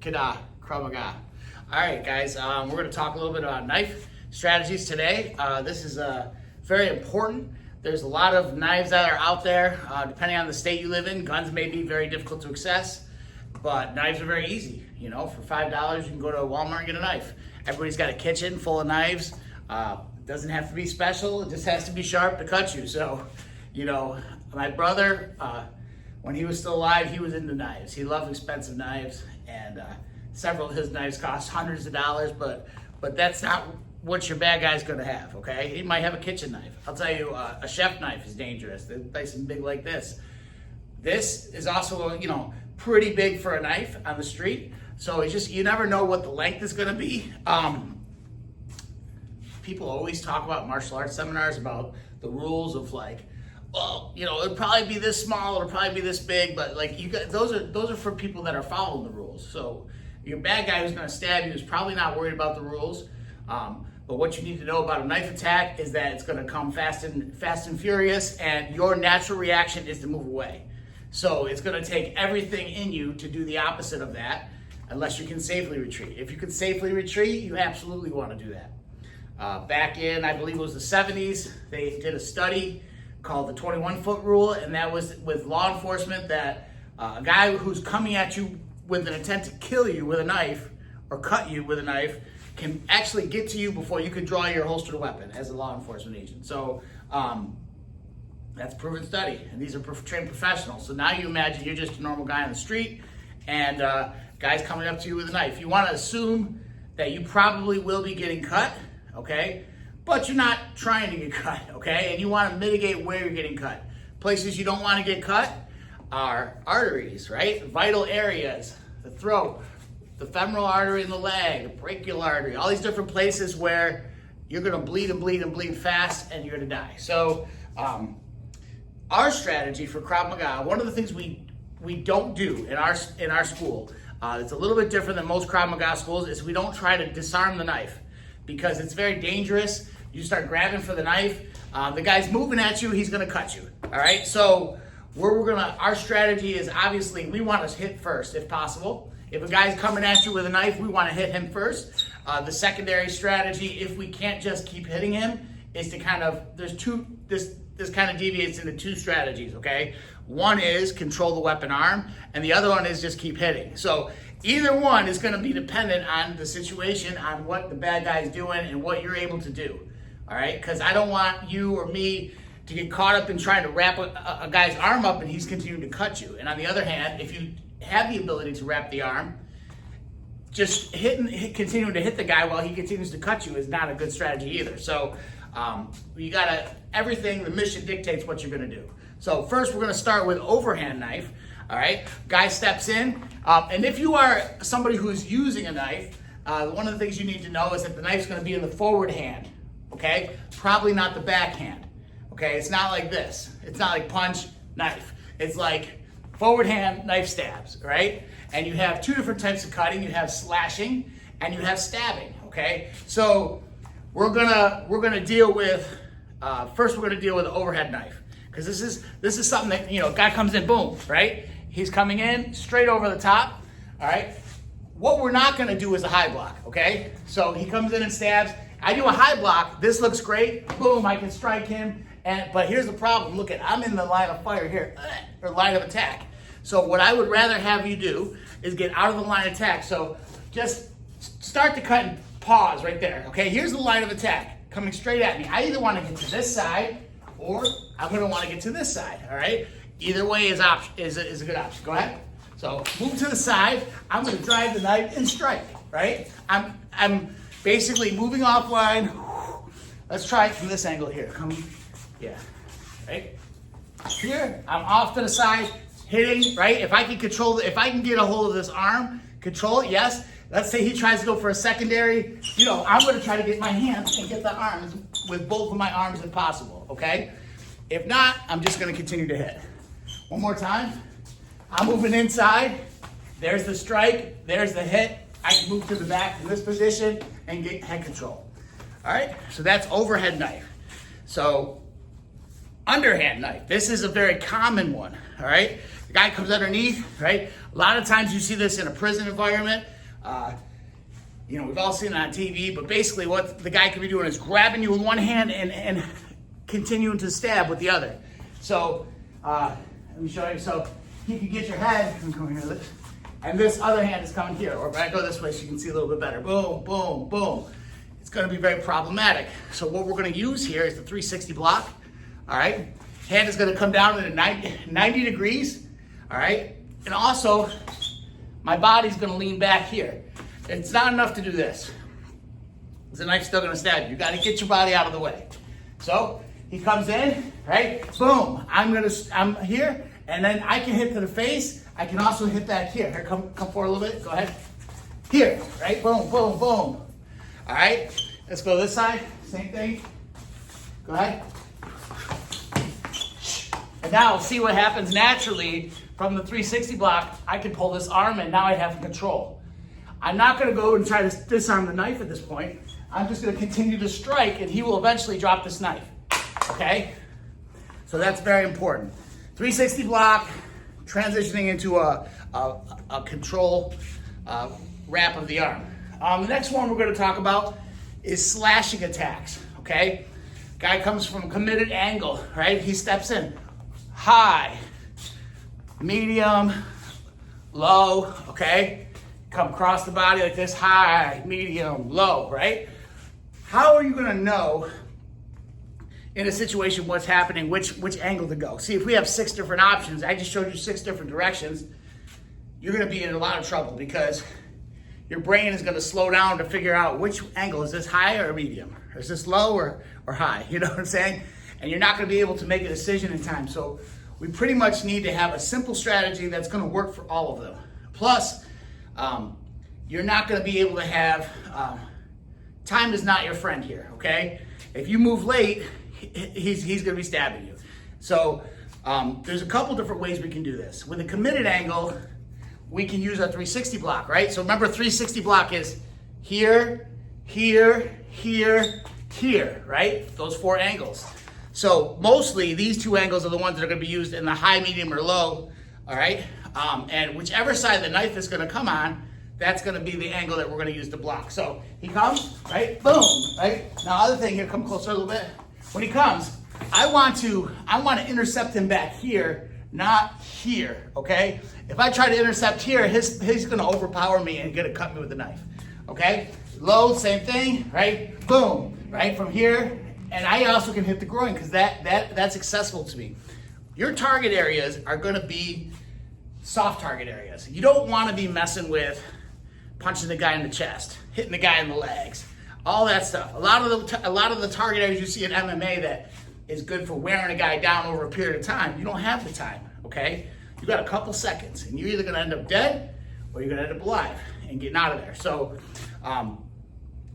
Kida, Krav Maga. All right, guys, we're going to talk a little bit about knife strategies today. This is very important. There's a lot of knives that are out there. Depending on the state you live in, guns may be very difficult to access, but knives are very easy. You know, for $5, you can go to Walmart and get a knife. Everybody's got a kitchen full of knives. It doesn't have to be special. It just has to be sharp to cut you. So, you know, my brother, when he was still alive, he was into knives. He loved expensive knives, and several of his knives cost hundreds of dollars, but that's not what your bad guy's gonna have, okay? He might have a kitchen knife. I'll tell you, a chef knife is dangerous. They're nice and big like this. This is also, you know, pretty big for a knife on the street. So it's just, you never know what the length is gonna be. People always talk about martial arts seminars about the rules of like, well, you know, it'll probably be this small, it'll probably be this big, but like you got, those are for people that are following the rules. So your bad guy who's gonna stab you is probably not worried about the rules. But what you need to know about a knife attack is that it's gonna come fast and furious, and your natural reaction is to move away. So it's gonna take everything in you to do the opposite of that, unless you can safely retreat. If you can safely retreat, you absolutely wanna do that. Back in, I believe it was the 70s, they did a study called the 21-foot rule, and that was with law enforcement that a guy who's coming at you with an intent to kill you with a knife or cut you with a knife can actually get to you before you can draw your holstered weapon as a law enforcement agent. So that's a proven study, and these are trained professionals. So now you imagine you're just a normal guy on the street, and guys coming up to you with a knife. You want to assume that you probably will be getting cut, okay? But you're not trying to get cut, okay? And you want to mitigate where you're getting cut. Places you don't want to get cut are arteries, right? Vital areas, the throat, the femoral artery in the leg, the brachial artery, all these different places where you're gonna bleed and bleed and bleed fast and you're gonna die. So our strategy for Krav Maga, one of the things we don't do in our school, it's a little bit different than most Krav Maga schools, is we don't try to disarm the knife because it's very dangerous. You start grabbing for the knife, the guy's moving at you, he's gonna cut you, all right? So our strategy is obviously we wanna hit first if possible. If a guy's coming at you with a knife, we want to hit him first. The secondary strategy, if we can't just keep hitting him, is to kind of, this kind of deviates into two strategies, okay? One is control the weapon arm, and the other one is just keep hitting. So either one is going to be dependent on the situation, on what the bad guy's doing and what you're able to do, all right? Because I don't want you or me to get caught up in trying to wrap a guy's arm up and he's continuing to cut you. And on the other hand, if you have the ability to wrap the arm, just continuing to hit the guy while he continues to cut you is not a good strategy either. So you gotta, everything, the mission dictates what you're gonna do. So first we're gonna start with overhand knife, all right? Guy steps in, and if you are somebody who's using a knife, one of the things you need to know is that the knife's gonna be in the forward hand, okay? Probably not the back hand, okay? It's not like this. It's not like punch, knife. It's like forward hand knife stabs, right? And you have two different types of cutting. You have slashing and you have stabbing, okay? So we're gonna deal with, first we're gonna deal with the overhead knife, because this is something that, you know, guy comes in, boom, right? He's coming in straight over the top, all right? What we're not gonna do is a high block, okay? So he comes in and stabs. I do a high block, this looks great, boom, I can strike him. But here's the problem, look at, I'm in the line of fire here, or line of attack. So what I would rather have you do is get out of the line of attack. So just start to cut and pause right there, okay? Here's the line of attack coming straight at me. I either wanna get to this side or I'm gonna wanna get to this side, all right? Either way is a good option, go ahead. So move to the side, I'm gonna drive the knife and strike, right? I'm basically moving offline. Let's try it from this angle here, yeah, right? Here, I'm off to the side, hitting, right? If I can control, if I can get a hold of this arm, control it, yes. Let's say he tries to go for a secondary, you know, I'm gonna try to get my hands and get the arms with both of my arms if possible, okay? If not, I'm just gonna continue to hit. One more time. I'm moving inside. There's the strike, there's the hit. I can move to the back in this position and get head control. All right, so that's overhead knife. So underhand knife, this is a very common one, all right? The guy comes underneath, right? A lot of times you see this in a prison environment. You know, we've all seen it on TV, but basically what the guy could be doing is grabbing you with one hand and continuing to stab with the other. So, let me show you. So he can get your head, come here, and this other hand is coming here. Or if I go this way so you can see a little bit better. Boom, boom, boom. It's gonna be very problematic. So what we're gonna use here is the 360 block, all right? Hand is gonna come down at 90 degrees, all right? And also, my body's gonna lean back here. It's not enough to do this. The knife's still gonna stab you. You gotta get your body out of the way. So he comes in, right? Boom, I'm here, and then I can hit to the face. I can also hit that here. Here, come forward a little bit, go ahead. Here, right? Boom, boom, boom. All right, let's go this side, same thing. Go ahead. And now see what happens naturally from the 360 block. I can pull this arm and now I have control. I'm not gonna go and try to disarm the knife at this point. I'm just gonna continue to strike and he will eventually drop this knife, okay? So that's very important. 360 block, transitioning into a control wrap of the arm. The next one we're gonna talk about is slashing attacks, okay? Guy comes from a committed angle, right? He steps in, high, medium, low, okay? Come across the body like this, high, medium, low, right? How are you gonna know in a situation what's happening, which angle to go? See, if we have 6 different options, I just showed you 6 different directions, you're gonna be in a lot of trouble because your brain is gonna slow down to figure out which angle, is this high or medium? Or is this low or high? You know what I'm saying? And you're not gonna be able to make a decision in time. So we pretty much need to have a simple strategy that's gonna work for all of them. Plus, you're not gonna be able to have, time is not your friend here, okay? If you move late, he's gonna be stabbing you. So there's a couple different ways we can do this. With a committed angle, we can use our 360 block, right? So remember 360 block is here, here, here, here, right? Those 4 angles. So mostly these 2 angles are the ones that are gonna be used in the high, medium, or low, all right? And whichever side the knife is gonna come on, that's gonna be the angle that we're gonna use to block. So he comes, right, boom, right? Now other thing here, come closer a little bit. When he comes, I want to intercept him back here, not here, okay? If I try to intercept here, he's gonna overpower me and gonna cut me with the knife, okay? Low, same thing, right? Boom, right, from here. And I also can hit the groin because that's accessible to me. Your target areas are gonna be soft target areas. You don't wanna be messing with punching the guy in the chest, hitting the guy in the legs, all that stuff. A lot of the target areas you see in MMA that is good for wearing a guy down over a period of time, you don't have the time, okay? You got a couple seconds and you're either gonna end up dead or you're gonna end up alive and getting out of there. So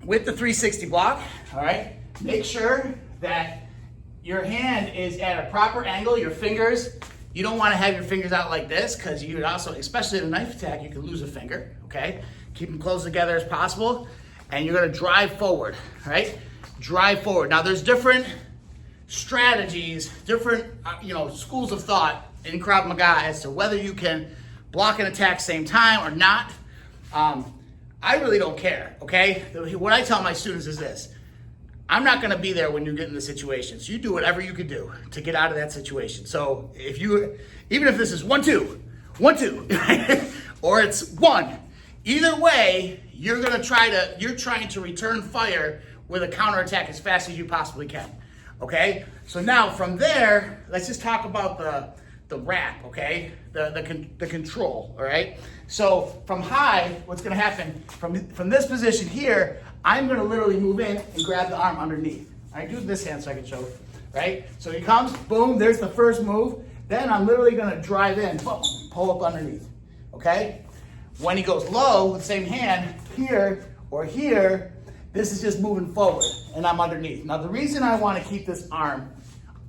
with the 360 block, all right, make sure that your hand is at a proper angle, your fingers, you don't wanna have your fingers out like this because you would also, especially in a knife attack, you could lose a finger, okay? Keep them close together as possible and you're gonna drive forward, right? Drive forward. Now there's different strategies, different schools of thought in Krav Maga as to whether you can block and attack same time or not. I really don't care, okay? What I tell my students is this: I'm not gonna be there when you get in the situation, so you do whatever you can do to get out of that situation. So even if this is 1, 2, 1, 2, or it's 1, either way, you're trying to return fire with a counterattack as fast as you possibly can, okay? So now from there, let's just talk about the wrap, okay? The control, all right? So from high, what's gonna happen, from this position here, I'm gonna literally move in and grab the arm underneath. All right, do this hand so I can show, right? So he comes, boom, there's the first move. Then I'm literally gonna drive in, boom, pull up underneath, okay? When he goes low with the same hand, here or here, this is just moving forward and I'm underneath. Now the reason I wanna keep this arm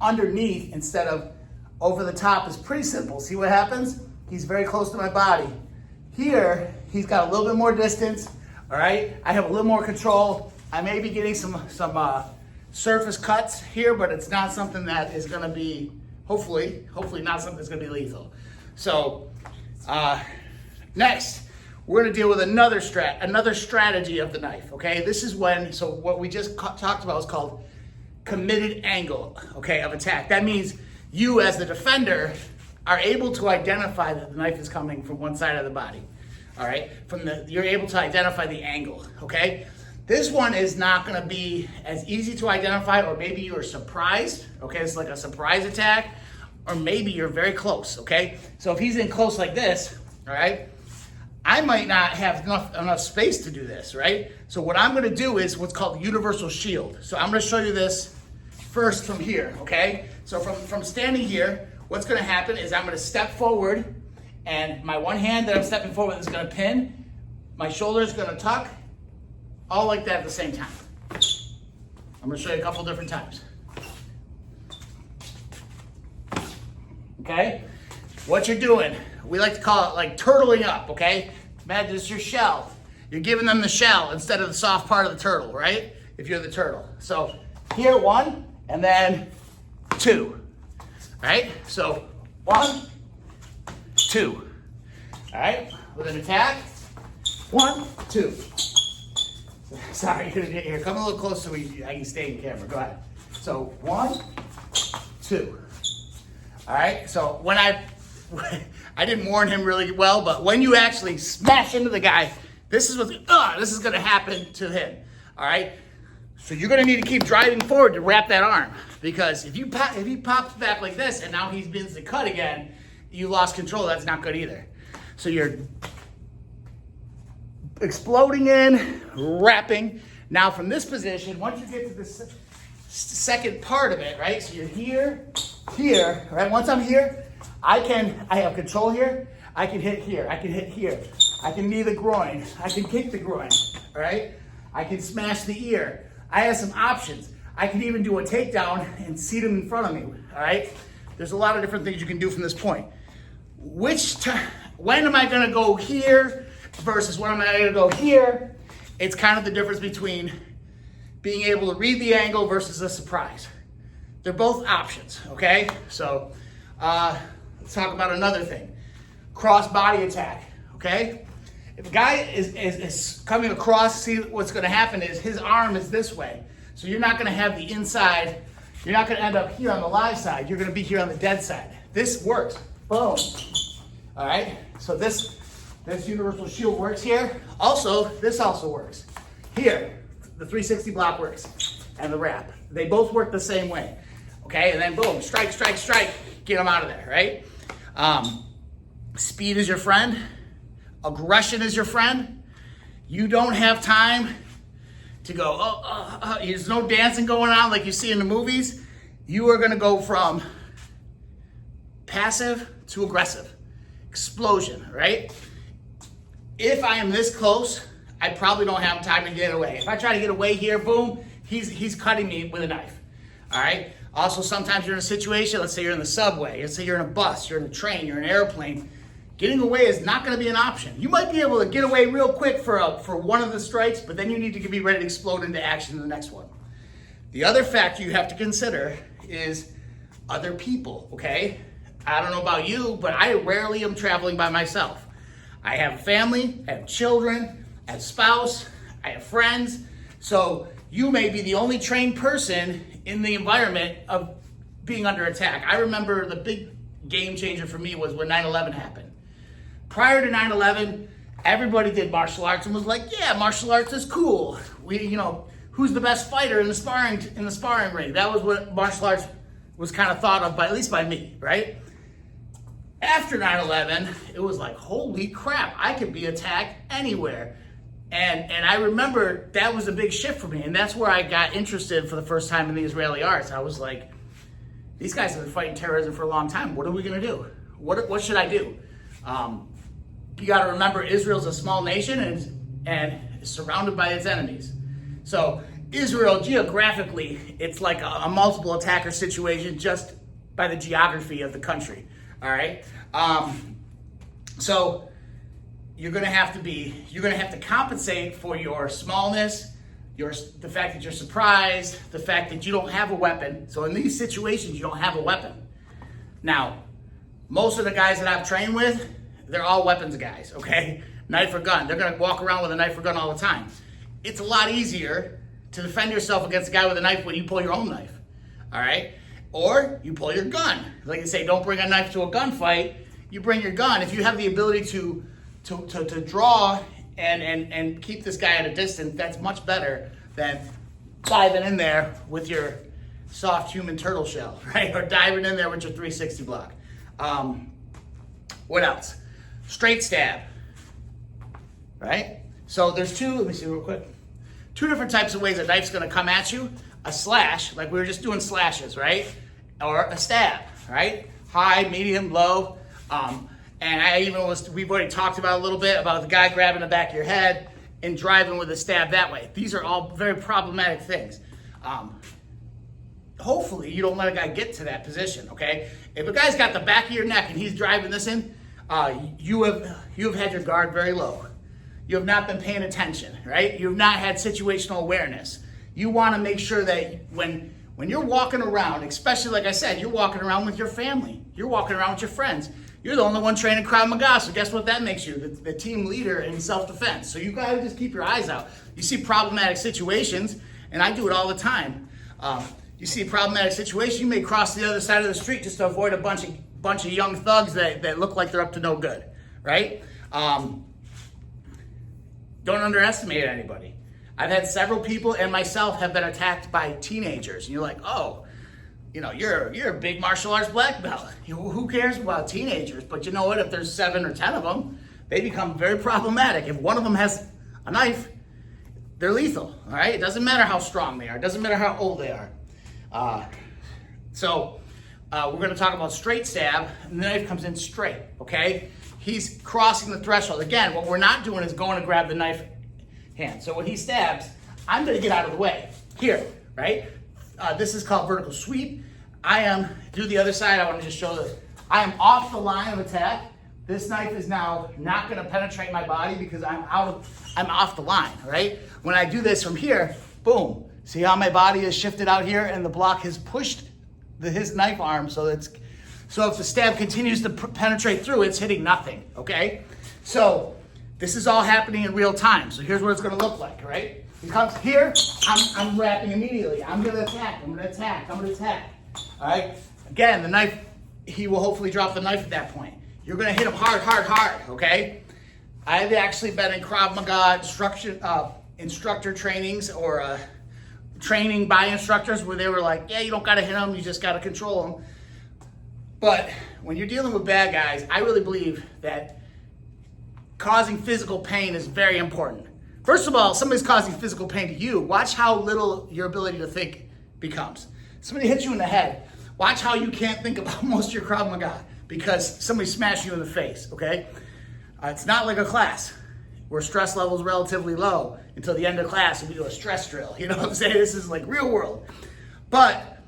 underneath instead of over the top is pretty simple. See what happens? He's very close to my body. Here, he's got a little bit more distance, all right? I have a little more control. I may be getting some surface cuts here, but it's not something that is gonna be Hopefully not something that's gonna be lethal. So, next, we're gonna deal with another strategy of the knife, okay? This is so what we just talked about is called committed angle, okay, of attack. That means you as the defender are able to identify that the knife is coming from one side of the body, all right? You're able to identify the angle, okay? This one is not gonna be as easy to identify, or maybe you're surprised, okay? It's like a surprise attack, or maybe you're very close, okay? So if he's in close like this, all right, I might not have enough space to do this, right? So what I'm gonna do is what's called the universal shield. So I'm gonna show you this first from here, okay? So from standing here, what's gonna happen is I'm gonna step forward, and my one hand that I'm stepping forward is gonna pin, my shoulder is gonna tuck, all like that at the same time. I'm gonna show you a couple different times. Okay? What you're doing, we like to call it like turtling up, okay? Imagine it's your shell. You're giving them the shell instead of the soft part of the turtle, right? If you're the turtle. So here, 1, and then 2, right? So 1, 2, all right? With an attack, 1, 2. Sorry, here, come a little closer so I can stay in camera, go ahead. So 1, 2. All right, so when I didn't warn him really well, but when you actually smash into the guy, this is gonna happen to him, all right? So you're gonna need to keep driving forward to wrap that arm, because if he pops back like this and now he begins to cut again, you lost control, that's not good either. So you're exploding in, wrapping. Now from this position, once you get to this second part of it, right? So you're here, right? Once I'm here, I have control here. I can hit here. I can hit here. I can knee the groin. I can kick the groin, all right? I can smash the ear. I have some options. I can even do a takedown and seat him in front of me, all right? There's a lot of different things you can do from this point. When am I gonna go here versus when am I gonna go here? It's kind of the difference between being able to read the angle versus a surprise. They're both options, okay? So let's talk about another thing. Cross body attack, okay? If a guy is coming across, see what's gonna happen is his arm is this way. So you're not gonna have the inside, you're not gonna end up here on the live side, you're gonna be here on the dead side. This works, boom. All right, so this universal shield works here. Also, this also works. Here, the 360 block works, and the wrap. They both work the same way, okay? And then boom, strike, strike, strike, get them out of there, right? Speed is your friend. Aggression is your friend. You don't have time to go, there's no dancing going on like you see in the movies. You are gonna go from passive to aggressive. Explosion, right? If I am this close, I probably don't have time to get away. If I try to get away here, boom, he's cutting me with a knife, all right? Also, sometimes you're in a situation, let's say you're in the subway, let's say you're in a bus, you're in a train, you're in an airplane, getting away is not gonna be an option. You might be able to get away real quick for one of the strikes, but then you need to be ready to explode into action in the next one. The other factor you have to consider is other people, okay? I don't know about you, but I rarely am traveling by myself. I have a family, I have children, I have a spouse, I have friends. So you may be the only trained person in the environment of being under attack. I remember the big game changer for me was when 9/11 happened. Prior to 9/11, everybody did martial arts and was like, yeah, martial arts is cool. Who's the best fighter in the sparring ring? That was what martial arts was kind of thought of, by, at least by me, right? After 9/11, it was like, holy crap, I could be attacked anywhere. And I remember that was a big shift for me. And that's where I got interested for the first time in the Israeli arts. I was like, these guys have been fighting terrorism for a long time. What are we gonna do? What should I do? You gotta remember, Israel's a small nation and is surrounded by its enemies. So Israel, geographically, it's like a multiple attacker situation just by the geography of the country, all right? So you're gonna have to compensate for your smallness, the fact that you're surprised, the fact that you don't have a weapon. So in these situations, you don't have a weapon. Now, most of the guys that I've trained with, they're all weapons guys, okay? Knife or gun. They're gonna walk around with a knife or gun all the time. It's a lot easier to defend yourself against a guy with a knife when you pull your own knife, all right? Or you pull your gun. Like I say, don't bring a knife to a gunfight. You bring your gun. If you have the ability to draw and keep this guy at a distance, that's much better than diving in there with your soft human turtle shell, right? Or diving in there with your 360 block. What else? Straight stab, right? So there's let me see real quick. Two different types of ways a knife's gonna come at you. A slash, like we were just doing slashes, right? Or a stab, right? High, medium, low. And we've already talked about a little bit about the guy grabbing the back of your head and driving with a stab that way. These are all very problematic things. Hopefully you don't let a guy get to that position, okay? If a guy's got the back of your neck and he's driving this in, you have had your guard very low. You have not been paying attention, right? You have not had situational awareness. You want to make sure that when you're walking around, especially like I said, you're walking around with your family, you're walking around with your friends, you're the only one training Krav Maga, so guess what that makes you? The team leader in self-defense. So you gotta just keep your eyes out. You see problematic situations, and I do it all the time. You see a problematic situation, you may cross the other side of the street just to avoid a bunch of young thugs that look like they're up to no good, right? Don't underestimate anybody. I've had several people and myself have been attacked by teenagers. And you're like, oh, you're a big martial arts black belt. Who cares about teenagers? But you know what? If there's 7 or 10 of them, they become very problematic. If one of them has a knife, they're lethal, all right? It doesn't matter how strong they are. It doesn't matter how old they are. We're gonna talk about straight stab, and the knife comes in straight, okay? He's crossing the threshold. Again, what we're not doing is going to grab the knife hand. So when he stabs, I'm gonna get out of the way. Here, right? This is called vertical sweep. Do the other side, I wanna just show that I am off the line of attack. This knife is now not gonna penetrate my body because I'm off the line, right? When I do this from here, boom. See how my body is shifted out here and the block has pushed his knife arm so if the stab continues to penetrate through, it's hitting nothing, okay? So this is all happening in real time. So here's what it's gonna look like, right? He comes here, I'm wrapping immediately. I'm gonna attack, I'm gonna attack. All right? Again, the knife, he will hopefully drop the knife at that point. You're gonna hit him hard, okay? I've actually been in Krav Maga instructor trainings or training by instructors where they were like, yeah, you don't gotta hit them, you just gotta control them. But when you're dealing with bad guys, I really believe that causing physical pain is very important. First of all, somebody's causing physical pain to you. Watch how little your ability to think becomes. Somebody hits you in the head. Watch how you can't think about most of your Krav Maga because somebody smashed you in the face, okay? It's not like a class where stress level is relatively low until the end of class and we do a stress drill. You know what I'm saying? This is like real world. But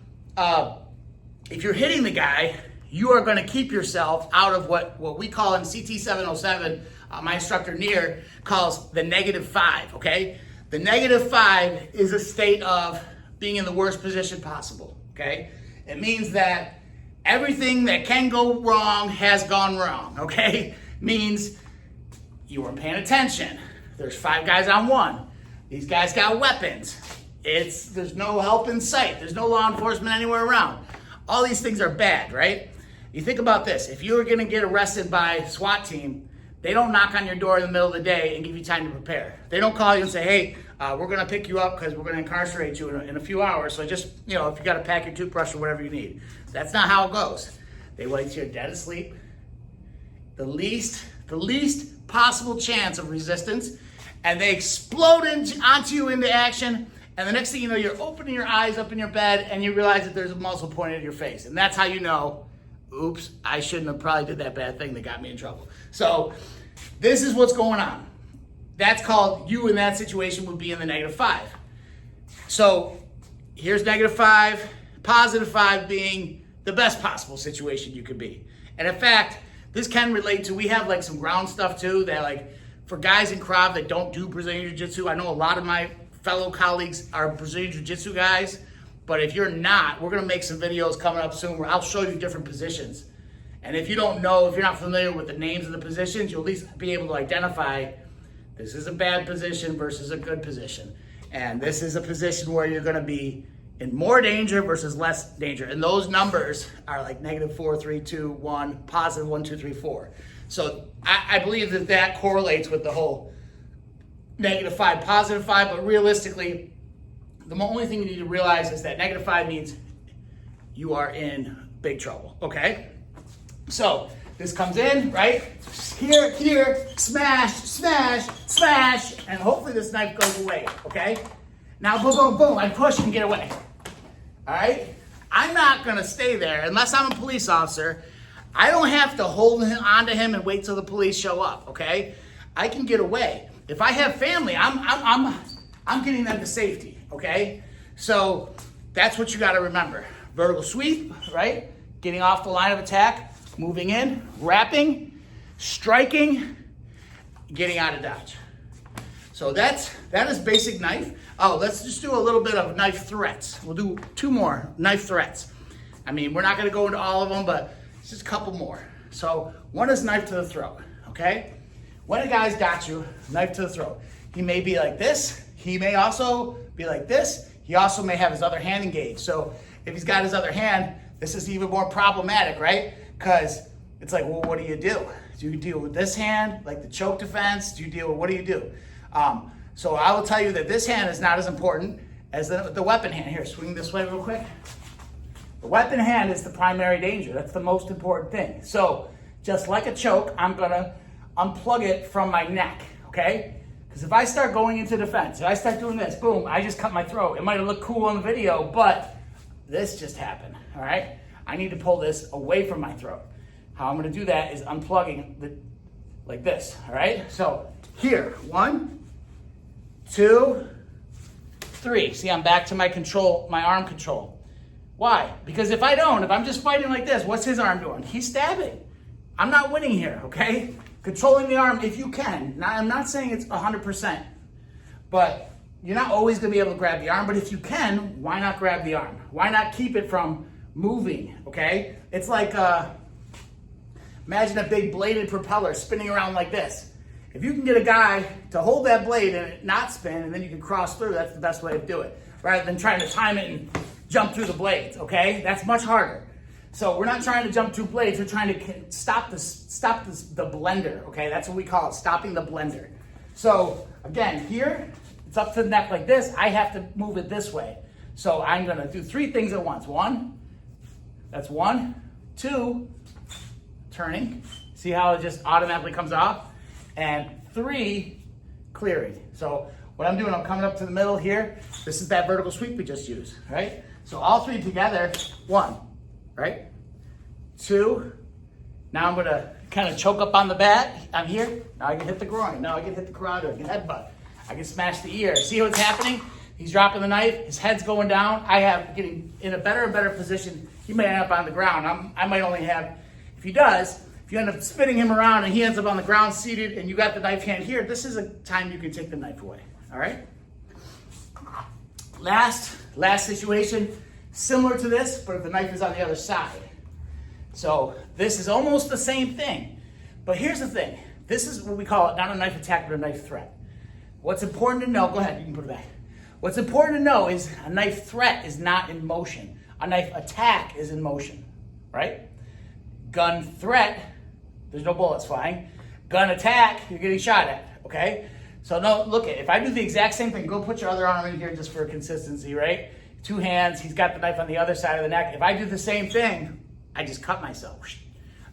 if you're hitting the guy, you are going to keep yourself out of what we call in CT 707, my instructor Nir calls the -5, okay? The -5 is a state of being in the worst position possible, okay? It means that everything that can go wrong has gone wrong, okay? Means you weren't paying attention. There's 5 guys on 1. These guys got weapons. There's no help in sight. There's no law enforcement anywhere around. All these things are bad, right? You think about this. If you were gonna get arrested by a SWAT team, they don't knock on your door in the middle of the day and give you time to prepare. They don't call you and say, hey, we're gonna pick you up because we're gonna incarcerate you in a few hours. So just, if you gotta pack your toothbrush or whatever you need. That's not how it goes. They wait till you're dead asleep. The least possible chance of resistance, and they explode onto you into action. And the next thing you know, you're opening your eyes up in your bed and you realize that there's a muzzle pointed at your face. And that's how you know, oops, I shouldn't have probably did that bad thing that got me in trouble. So this is what's going on. That's called, you in that situation would be in the -5. So here's -5, +5 being the best possible situation you could be. And in fact, this can relate to, we have like some ground stuff too, that like for guys in Krav that don't do Brazilian Jiu-Jitsu, I know a lot of my fellow colleagues are Brazilian Jiu-Jitsu guys, but if you're not, we're gonna make some videos coming up soon where I'll show you different positions And if you don't know, if you're not familiar with the names of the positions, you'll at least be able to identify this is a bad position versus a good position. And this is a position where you're gonna be in more danger versus less danger. And those numbers are like -4, 3, 2, 1, positive 1, 2, 3, 4. So I believe that that correlates with the whole -5, +5, but realistically, the only thing you need to realize is that -5 means you are in big trouble, okay? So this comes in, right? Here, smash, smash, smash, and hopefully this knife goes away, okay? Now, boom, boom, boom, I push and get away, all right? I'm not gonna stay there unless I'm a police officer. I don't have to hold on to him and wait till the police show up, okay? I can get away. If I have family, I'm getting them to safety, okay? So that's what you gotta remember. Vertical sweep, right? Getting off the line of attack, moving in, wrapping, striking, getting out of dodge. So that is basic knife. Oh, let's just do a little bit of knife threats. We'll do 2 more knife threats. I mean, we're not gonna go into all of them, but just a couple more. So one is knife to the throat, okay? When a guy's got you, knife to the throat, he may be like this. He may also be like this. He also may have his other hand engaged. So if he's got his other hand, this is even more problematic, right? Because it's like, well, what do you do? Do you deal with this hand, like the choke defense? Do you deal with, what do you do? So I will tell you that this hand is not as important as the weapon hand. Here, swing this way real quick. The weapon hand is the primary danger. That's the most important thing. So just like a choke, I'm gonna unplug it from my neck, okay? Because if I start going into defense, if I start doing this, boom, I just cut my throat. It might have looked cool on the video, but this just happened, all right? I need to pull this away from my throat. How I'm gonna do that is unplugging like this, all right? So here, 1, 2, 3. See, I'm back to my control, my arm control. Why? Because if I'm just fighting like this, what's his arm doing? He's stabbing. I'm not winning here, okay? Controlling the arm if you can. Now, I'm not saying it's 100%, but you're not always gonna be able to grab the arm, but if you can, why not grab the arm? Why not keep it from moving, okay? It's like, imagine a big bladed propeller spinning around like this. If you can get a guy to hold that blade and it not spin, and then you can cross through, that's the best way to do it, rather than trying to time it and jump through the blades, okay? That's much harder. So we're not trying to jump through blades, we're trying to stop the blender, okay? That's what we call it, stopping the blender. So again, here, it's up to the neck like this, I have to move it this way. So I'm gonna do 3 things at once. 1, that's 1, 2, turning. See how it just automatically comes off? And 3, clearing. So what I'm doing, I'm coming up to the middle here. This is that vertical sweep we just used, right? So all 3 together, 1, right? 2, now I'm gonna kind of choke up on the bat. I'm here, now I can hit the groin. Now I can hit the carotid, I can headbutt. I can smash the ear. See what's happening? He's dropping the knife, his head's going down. I have getting in a better and better position. He may end up on the ground. I might only have, if he does, if you end up spinning him around and he ends up on the ground seated and you got the knife hand here, this is a time you can take the knife away, all right? Last situation, similar to this, but the knife is on the other side. So this is almost the same thing, but here's the thing. This is what we call it, not a knife attack, but a knife threat. What's important to know, go ahead, you can put it back. What's important to know is a knife threat is not in motion. A knife attack is in motion, right? Gun threat, there's no bullets flying. Gun attack, you're getting shot at, okay? So no, look at, if I do the exact same thing, go put your other arm in here just for consistency, right? 2 hands, he's got the knife on the other side of the neck. If I do the same thing, I just cut myself,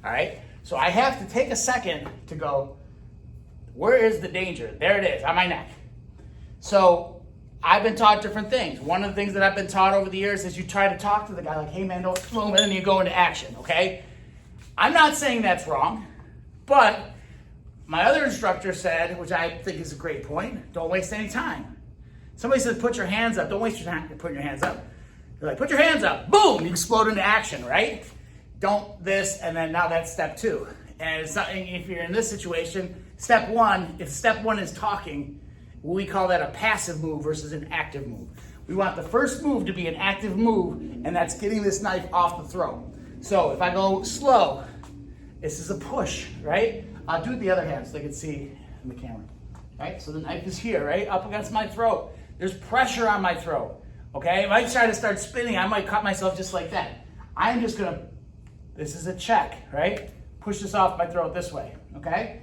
all right? So I have to take a second to go, where is the danger? There it is, on my neck. So I've been taught different things. One of the things that I've been taught over the years is you try to talk to the guy like, hey man, don't boom, and then you go into action, okay? I'm not saying that's wrong, but my other instructor said, which I think is a great point, don't waste any time. Somebody says, put your hands up. Don't waste your time putting your hands up. They're like, put your hands up. Boom, you explode into action, right? Don't this, and then now that's step 2. And it's not, if you're in this situation, step 1, if step 1 is talking, we call that a passive move versus an active move. We want the first move to be an active move, and that's getting this knife off the throat. So if I go slow, This is a push, right? I'll do it the other hand so they can see in the camera. Right? So the knife is here, right? Up against my throat. There's pressure on my throat. Okay? If I try to start spinning, I might cut myself just like that. I'm just gonna, this is a check, right? Push this off my throat this way, okay?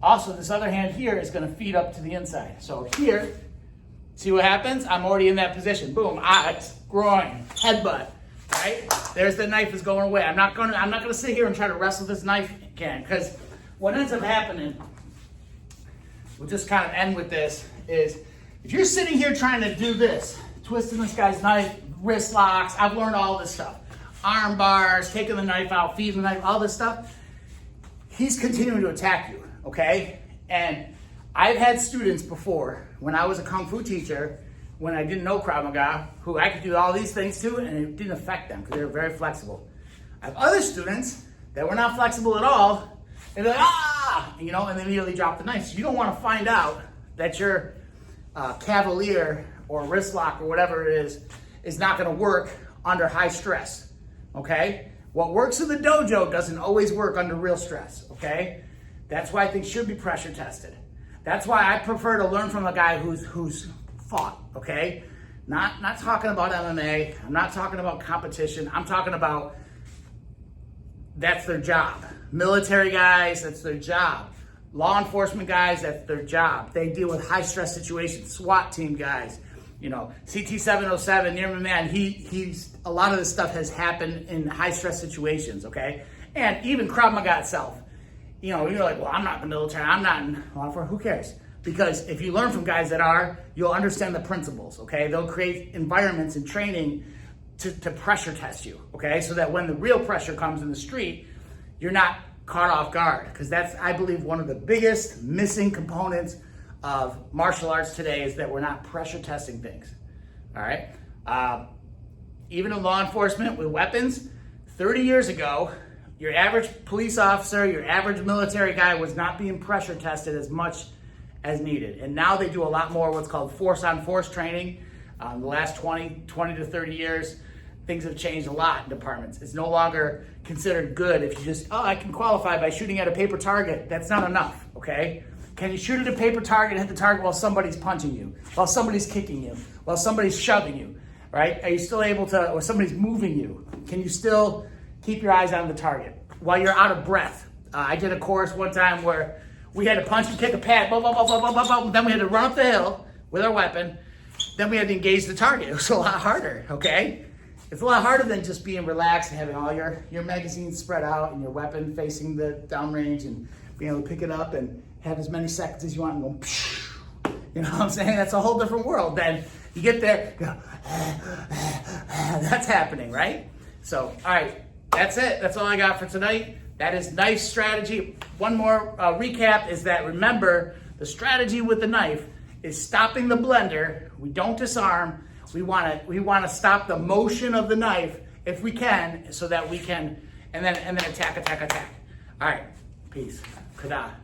Also, this other hand here is gonna feed up to the inside. So here, see what happens? I'm already in that position. Boom, groin, headbutt, right? There's the knife is going away. I'm not gonna sit here and try to wrestle this knife again, because what ends up happening, we'll just kind of end with this, is if you're sitting here trying to do this, twisting this guy's knife, wrist locks, I've learned all this stuff. Arm bars, taking the knife out, feeding the knife, all this stuff, he's continuing to attack you, okay? And I've had students before, when I was a Kung Fu teacher, when I didn't know Krav Maga, who I could do all these things to, and it didn't affect them, because they were very flexible. I have other students that were not flexible at all, and they're like, you know, and they immediately drop the knife. So you don't want to find out that your cavalier or wrist lock or whatever it is not going to work under high stress, okay? What works in the dojo doesn't always work under real stress, okay? That's why things should be pressure tested. That's why I prefer to learn from a guy who's fought, okay? Not talking about MMA. I'm not talking about competition. I'm talking about that's their job. Military guys, that's their job. Law enforcement guys, that's their job. They deal with high stress situations. SWAT team guys, you know, CT-707, near my man, he's a lot of this stuff has happened in high stress situations, okay? And even Krav Maga itself. You know, you're like, well, I'm not in the military, I'm not in law enforcement, who cares? Because if you learn from guys that are, you'll understand the principles, okay? They'll create environments and training to pressure test you, okay? So that when the real pressure comes in the street, you're not caught off guard. Because that's, I believe, one of the biggest missing components of martial arts today is that we're not pressure testing things, all right? Even in law enforcement with weapons, 30 years ago, your average police officer, your average military guy was not being pressure tested as much as needed. And now they do a lot more what's called force-on-force training. The last 20 to 30 years, things have changed a lot in departments. It's no longer considered good if you just, I can qualify by shooting at a paper target. That's not enough, okay? Can you shoot at a paper target and hit the target while somebody's punching you, while somebody's kicking you, while somebody's shoving you, right? Are you still able to, or somebody's moving you? Can you still keep your eyes on the target while you're out of breath? I did a course one time where we had to punch and kick a pad, blah, blah, blah, blah, blah, blah, blah. Then we had to run up the hill with our weapon. Then we had to engage the target. It was a lot harder, okay? It's a lot harder than just being relaxed and having all your magazines spread out and your weapon facing the downrange and being able to pick it up and have as many seconds as you want and go, psh, you know what I'm saying? That's a whole different world. Then you get there, you go, that's happening, right? So, all right, that's it. That's all I got for tonight. That is knife strategy. One more recap is that, remember, the strategy with the knife is stopping the blender. We don't disarm. We want to stop the motion of the knife if we can, so that we can, and then attack. All right, peace. Kada.